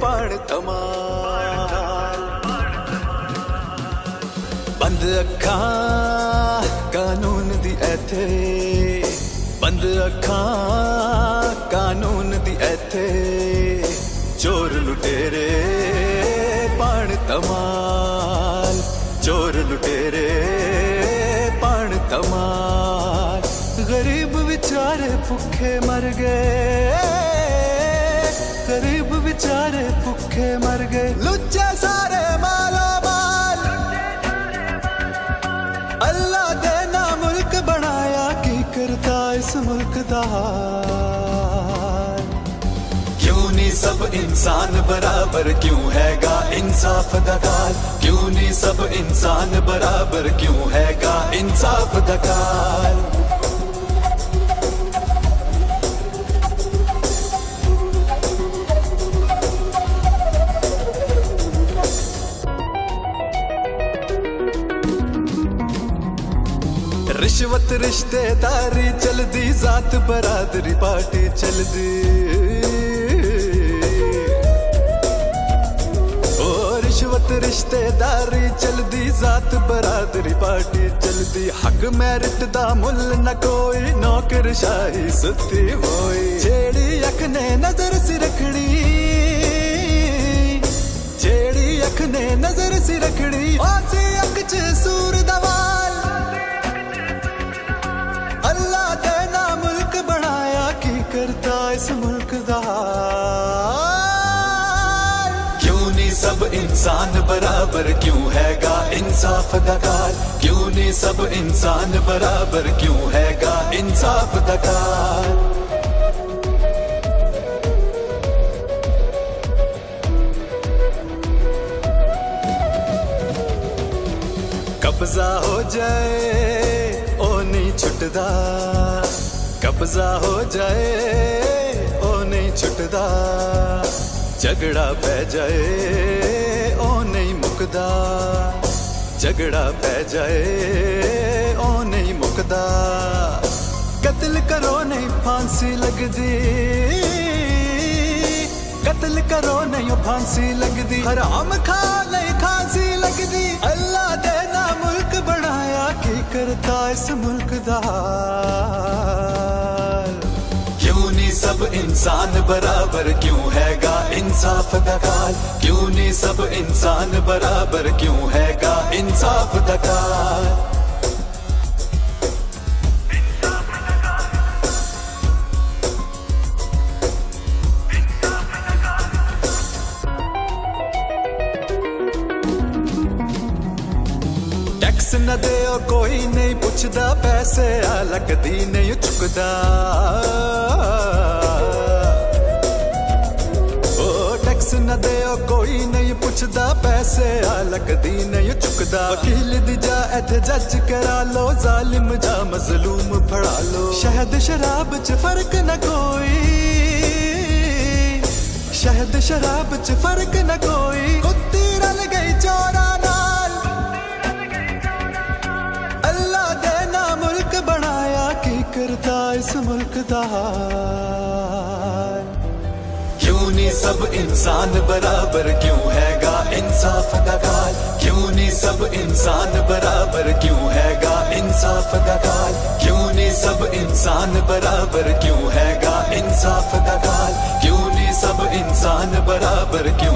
पण धमाल। बंद अखां कानून दी ऐथे, बंद अखां कानून दी ऐथे, चोर लुटेरे पण धमाल, चोर लुटेरे पण धमाल। गरीब बेचारे भुखे मर गए, गरीब बेचारे भुखे मर गए, लुच्चे सारे माला माल। अल्लाह दे ना मुल्क बनाया, की करता इस मुल्क दा हाल। क्यों नहीं सब इंसान बराबर, क्यों हैगा इंसाफ दा काल? क्यों नहीं सब इंसान बराबर, क्यों हैगा इंसाफ दा काल? रिश्वत रिश्तेदारी चलदी, जात बरादरी पार्टी चलदी। ओ रिश्वत रिश्तेदारी चलदी, जात बरादरी पार्टी चलदी। हक मैरिट दा मुल न कोई, नौकरशाही सुती होई। जेड़ी अख ने नजर सी रखनी, जेड़ी अख ने नजर सी रखनी, ओसी अख च सूर दवाल। अल्लाह दे ना मुल्क बनाया, की करता इस मुल्क दा हाल। क्यों नहीं सब इंसान बराबर, क्यों हैगा इंसाफ दा काल? क्यों नहीं सब इंसान बराबर, क्यों हैगा इंसाफ दा काल? कब्जा हो जाए ओ नहीं छुटदा, कब्जा हो जाए ओ नहीं छुटदा। झगड़ा पै जाए ओ नहीं मुकदा, झगड़ा पै जाए ओ नहीं मुकदा। कत्ल करो नहीं फांसी लगदी, कत्ल करो नहीं फांसी लगदी। हराम खा नहीं खांसी लगदी। अल्लाह दे ना मुल्क बनाया, की करता इस मुल्क दा हाल। क्यों नहीं सब इंसान बराबर, क्यों हैगा इंसाफ दा काल? क्यों नहीं सब इंसान बराबर, क्यों हैगा इंसाफ दा काल? टैक्स न दे कोई नहीं पुछदा, पैसे लगदी नहीं चुकदा। ओ टैक्स न दे कोई नहीं पुछदा, पैसे लगदी नहीं चुकदा। वकील दी जा इत्थे जज करा लो, जालिम जा मजलूम फड़ा लो। शहद शराब च फर्क न कोई, शहद शराब च फर्क न कोई। कुत्ती रल गई चोरा नाल। अल्लाह दे ना मुल्क बनाया, की करता इस मुल्क दा हाल। क्यों नहीं सब इंसान बराबर, क्यों हैगा इंसाफ दा काल? क्यों नहीं सब इंसान बराबर, क्यों हैगा इंसाफ दा काल? क्यों नहीं सब इंसान बराबर, क्यों हैगा इंसाफ दा काल? क्यों नहीं सब इंसान बराबर, क्यों